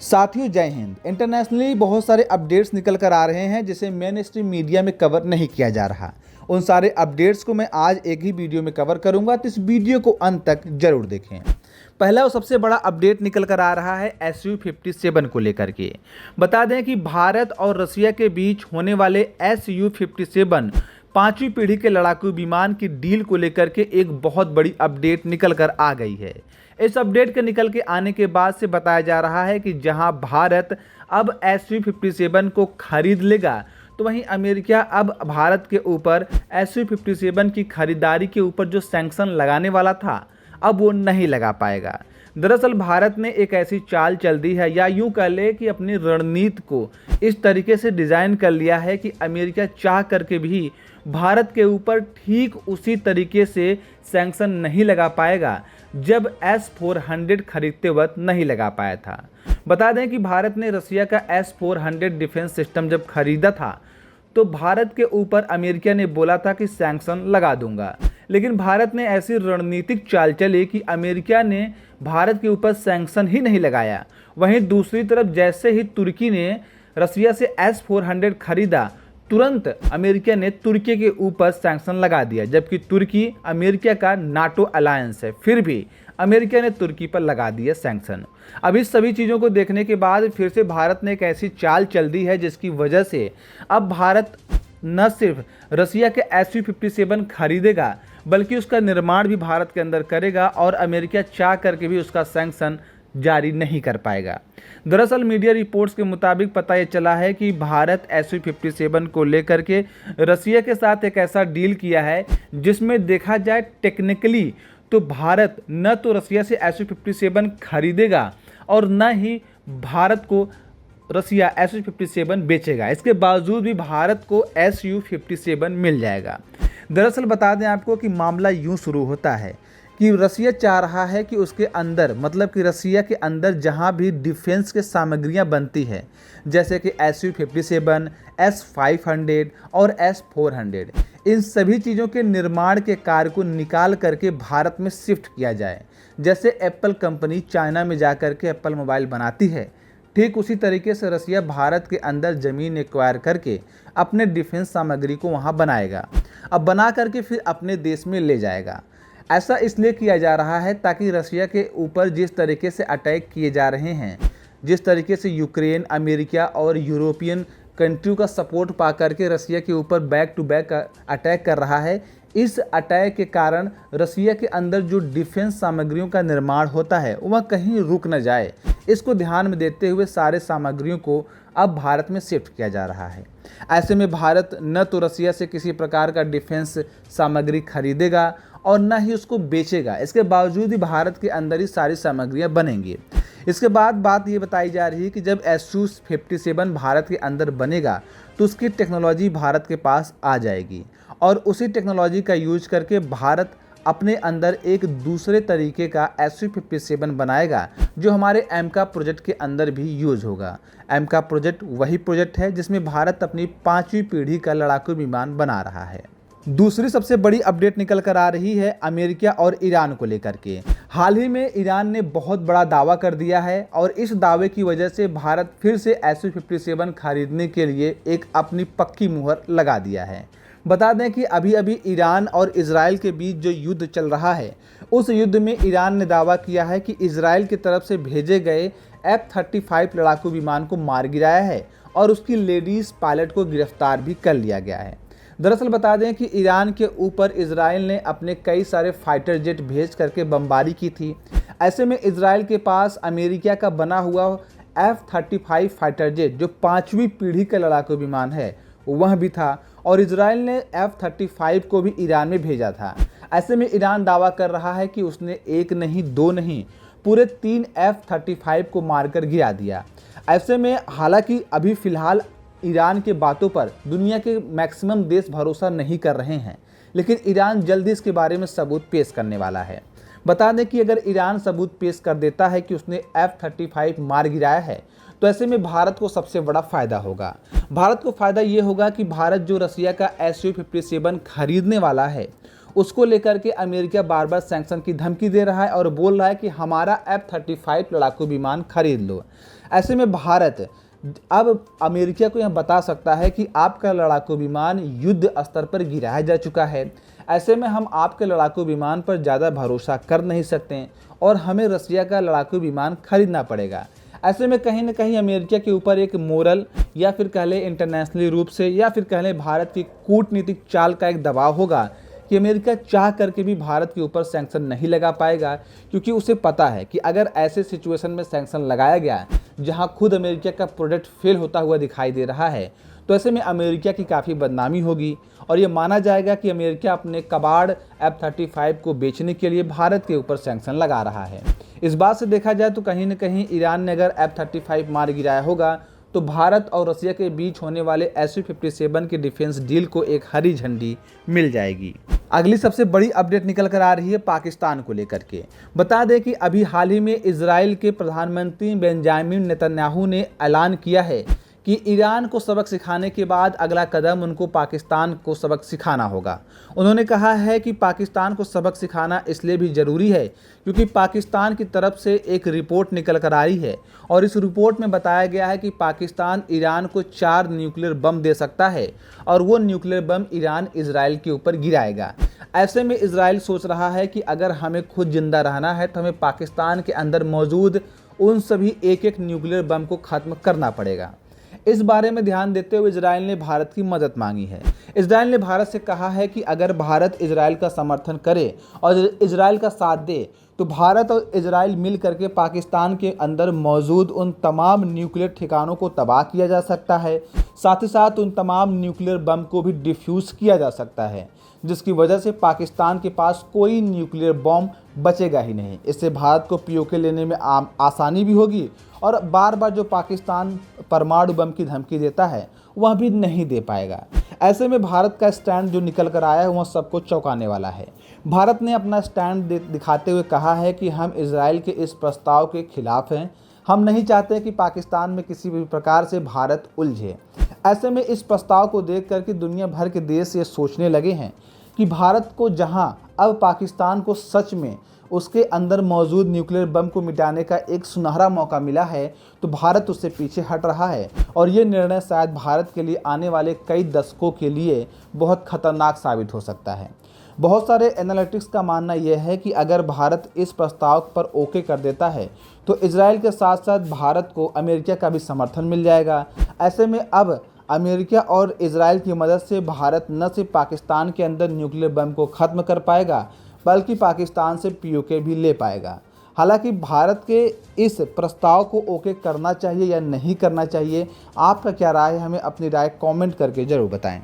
साथियों जय हिंद। इंटरनेशनली बहुत सारे अपडेट्स निकल कर आ रहे हैं जिसे मेन स्ट्रीम मीडिया में कवर नहीं किया जा रहा। उन सारे अपडेट्स को मैं आज एक ही वीडियो में कवर करूंगा, तो इस वीडियो को अंत तक जरूर देखें। पहला और सबसे बड़ा अपडेट निकल कर आ रहा है SU-57 को लेकर के। बता दें कि भारत और रसिया के बीच होने वाले SU-57 पांचवी पीढ़ी के लड़ाकू विमान की डील को लेकर के एक बहुत बड़ी अपडेट निकल कर आ गई है। इस अपडेट के निकल के आने के बाद से बताया जा रहा है कि जहां भारत अब SU-57 को खरीद लेगा, तो वहीं अमेरिका अब भारत के ऊपर SU-57 की खरीदारी के ऊपर जो सैंक्शन लगाने वाला था, अब वो नहीं लगा पाएगा। दरअसल भारत ने एक ऐसी चाल चल दी है, या यूं कह ले कि अपनी रणनीति को इस तरीके से डिज़ाइन कर लिया है कि अमेरिका चाह करके भी भारत के ऊपर ठीक उसी तरीके से सैंक्शन नहीं लगा पाएगा जब S-400 खरीदते वक्त नहीं लगा पाया था। बता दें कि भारत ने रसिया का S-400 डिफेंस सिस्टम जब खरीदा था, तो भारत के ऊपर अमेरिका ने बोला था कि सैंक्शन लगा दूंगा, लेकिन भारत ने ऐसी रणनीतिक चाल चली कि अमेरिका ने भारत के ऊपर सैंक्शन ही नहीं लगाया। वहीं दूसरी तरफ जैसे ही तुर्की ने रसिया से S-400 खरीदा, तुरंत अमेरिका ने तुर्की के ऊपर सैंक्शन लगा दिया, जबकि तुर्की अमेरिका का नाटो अलायंस है, फिर भी अमेरिका ने तुर्की पर लगा दिया सैंक्शन। अब इस सभी चीज़ों को देखने के बाद फिर से भारत ने एक ऐसी चाल चल दी है जिसकी वजह से अब भारत न सिर्फ रसिया के SU-57 खरीदेगा, बल्कि उसका निर्माण भी भारत के अंदर करेगा और अमेरिका चाह करके भी उसका सैंक्शन जारी नहीं कर पाएगा। दरअसल मीडिया रिपोर्ट्स के मुताबिक पता ये चला है कि भारत SU-57 को लेकर के रसिया के साथ एक ऐसा डील किया है जिसमें देखा जाए टेक्निकली तो भारत न तो रसिया से SU-57 खरीदेगा और न ही भारत को रसिया SU-57 बेचेगा। इसके बावजूद भी भारत को SU-57 मिल जाएगा। दरअसल बता दें आपको कि मामला यूं शुरू होता है कि रसिया चाह रहा है कि उसके अंदर, मतलब कि रसिया के अंदर जहां भी डिफेंस के सामग्रियां बनती है, जैसे कि SU-57, S-500 और S-400, इन सभी चीज़ों के निर्माण के कार्य को निकाल करके भारत में शिफ्ट किया जाए। जैसे एप्पल कंपनी चाइना में जा कर के एप्पल मोबाइल बनाती है, ठीक उसी तरीके से रसिया भारत के अंदर ज़मीन एक्वायर करके अपने डिफेंस सामग्री को वहाँ बनाएगा। अब बना करके फिर अपने देश में ले जाएगा। ऐसा इसलिए किया जा रहा है ताकि रसिया के ऊपर जिस तरीके से अटैक किए जा रहे हैं, जिस तरीके से यूक्रेन, अमेरिका और यूरोपियन कंट्री का सपोर्ट पा करके रसिया के ऊपर बैक टू बैक अटैक कर रहा है, इस अटैक के कारण रसिया के अंदर जो डिफेंस सामग्रियों का निर्माण होता है वह कहीं रुक न जाए। इसको ध्यान में देते हुए सारे सामग्रियों को अब भारत में शिफ्ट किया जा रहा है। ऐसे में भारत न तो रसिया से किसी प्रकार का डिफेंस सामग्री खरीदेगा और न ही उसको बेचेगा। इसके बावजूद ही भारत के अंदर ही सारी सामग्रियां बनेंगी। इसके बाद बात ये बताई जा रही है कि जब SU-57 भारत के अंदर बनेगा तो उसकी टेक्नोलॉजी भारत के पास आ जाएगी और उसी टेक्नोलॉजी का यूज करके भारत अपने अंदर एक दूसरे तरीके का SU-57 बनाएगा जो हमारे एमका प्रोजेक्ट के अंदर भी यूज होगा। एमका प्रोजेक्ट वही प्रोजेक्ट है जिसमें भारत अपनी पांचवी पीढ़ी का लड़ाकू विमान बना रहा है। दूसरी सबसे बड़ी अपडेट निकल कर आ रही है अमेरिका और ईरान को लेकर के। हाल ही में ईरान ने बहुत बड़ा दावा कर दिया है और इस दावे की वजह से भारत फिर से SU-57 खरीदने के लिए एक अपनी पक्की मुहर लगा दिया है। बता दें कि अभी अभी ईरान और इजराइल के बीच जो युद्ध चल रहा है, उस युद्ध में ईरान ने दावा किया है कि इजराइल की तरफ से भेजे गए F-35 लड़ाकू विमान को मार गिराया है और उसकी लेडीज पायलट को गिरफ्तार भी कर लिया गया है। दरअसल बता दें कि ईरान के ऊपर इजराइल ने अपने कई सारे फाइटर जेट भेज करके बमबारी की थी। ऐसे में इजराइल के पास अमेरिका का बना हुआ F-35 फाइटर जेट जो पांचवी पीढ़ी का लड़ाकू विमान है वह भी था और इजराइल ने F-35 को भी ईरान में भेजा था। ऐसे में ईरान दावा कर रहा है कि उसने एक नहीं, दो नहीं, पूरे 3 F-35 को मारकर गिरा दिया। ऐसे में हालांकि अभी फ़िलहाल ईरान के बातों पर दुनिया के मैक्सिमम देश भरोसा नहीं कर रहे हैं, लेकिन ईरान जल्दी इसके बारे में सबूत पेश करने वाला है। बता दें कि अगर ईरान सबूत पेश कर देता है कि उसने F-35 मार गिराया है, तो ऐसे में भारत को सबसे बड़ा फ़ायदा होगा। भारत को फ़ायदा ये होगा कि भारत जो रसिया का SU-57 खरीदने वाला है, उसको लेकर के अमेरिका बार बार सैंक्शन की धमकी दे रहा है और बोल रहा है कि हमारा F-35 लड़ाकू विमान खरीद लो। ऐसे में भारत अब अमेरिका को यह बता सकता है कि आपका लड़ाकू विमान युद्ध स्तर पर गिराया जा चुका है। ऐसे में हम आपके लड़ाकू विमान पर ज़्यादा भरोसा कर नहीं सकते और हमें रसिया का लड़ाकू विमान खरीदना पड़ेगा। ऐसे में कहीं ना कहीं अमेरिका के ऊपर एक मोरल या फिर कह लें इंटरनेशनली रूप से या फिर कह लें भारत की कूटनीतिक चाल का एक दबाव होगा कि अमेरिका चाह करके भी भारत के ऊपर सैंक्शन नहीं लगा पाएगा, क्योंकि उसे पता है कि अगर ऐसे सिचुएशन में सैंक्शन लगाया गया जहां खुद अमेरिका का प्रोडक्ट फेल होता हुआ दिखाई दे रहा है, तो ऐसे में अमेरिका की काफ़ी बदनामी होगी और ये माना जाएगा कि अमेरिका अपने कबाड़ F-35 को बेचने के लिए भारत के ऊपर सैंक्शन लगा रहा है। इस बात से देखा जाए तो कहीं न कहीं ईरान ने अगर F-35 मार गिराया होगा तो भारत और रसिया के बीच होने वाले Su-57 के डिफेंस डील को एक हरी झंडी मिल जाएगी। अगली सबसे बड़ी अपडेट निकल कर आ रही है पाकिस्तान को लेकर के। बता दें कि अभी हाल ही में इजराइल के प्रधानमंत्री बेंजामिन नेतन्याहू ने ऐलान किया है कि ईरान को सबक सिखाने के बाद अगला कदम उनको पाकिस्तान को सबक सिखाना होगा। उन्होंने कहा है कि पाकिस्तान को सबक सिखाना इसलिए भी ज़रूरी है क्योंकि पाकिस्तान की तरफ से एक रिपोर्ट निकल कर आई है और इस रिपोर्ट में बताया गया है कि पाकिस्तान ईरान को 4 न्यूक्लियर बम दे सकता है और वो न्यूक्लियर बम ईरान इजराइल के ऊपर गिराएगा। ऐसे में इजराइल सोच रहा है कि अगर हमें खुद जिंदा रहना है तो हमें पाकिस्तान के अंदर मौजूद उन सभी एक न्यूक्लियर बम को ख़त्म करना पड़ेगा। इस बारे में ध्यान देते हुए इजराइल ने भारत की मदद मांगी है। इजराइल ने भारत से कहा है कि अगर भारत इजराइल का समर्थन करे और इजराइल का साथ दे तो भारत और इजराइल मिल करके पाकिस्तान के अंदर मौजूद उन तमाम न्यूक्लियर ठिकानों को तबाह किया जा सकता है, साथ ही साथ उन तमाम न्यूक्लियर बम को भी डिफ्यूज़ किया जा सकता है, जिसकी वजह से पाकिस्तान के पास कोई न्यूक्लियर बम बचेगा ही नहीं। इससे भारत को पीओके लेने में आसानी भी होगी और बार बार जो पाकिस्तान परमाणु बम की धमकी देता है वह भी नहीं दे पाएगा। ऐसे में भारत का स्टैंड जो निकल कर आया है वह सबको चौंकाने वाला है। भारत ने अपना स्टैंड दिखाते हुए कहा है कि हम इजराइल के इस प्रस्ताव के खिलाफ हैं। हम नहीं चाहते कि पाकिस्तान में किसी भी प्रकार से भारत उलझे। ऐसे में इस प्रस्ताव को देख करके दुनिया भर के देश ये सोचने लगे हैं कि भारत को जहां अब पाकिस्तान को सच में उसके अंदर मौजूद न्यूक्लियर बम को मिटाने का एक सुनहरा मौका मिला है तो भारत उससे पीछे हट रहा है और ये निर्णय शायद भारत के लिए आने वाले कई दशकों के लिए बहुत खतरनाक साबित हो सकता है। बहुत सारे एनालिटिक्स का मानना यह है कि अगर भारत इस प्रस्ताव पर ओके कर देता है तो इजराइल के साथ साथ भारत को अमेरिका का भी समर्थन मिल जाएगा। ऐसे में अब अमेरिका और इजराइल की मदद से भारत न सिर्फ पाकिस्तान के अंदर न्यूक्लियर बम को ख़त्म कर पाएगा बल्कि पाकिस्तान से पीओके भी ले पाएगा। हालांकि भारत के इस प्रस्ताव को ओके करना चाहिए या नहीं करना चाहिए, आपका क्या राय है, हमें अपनी राय कमेंट करके ज़रूर बताएं।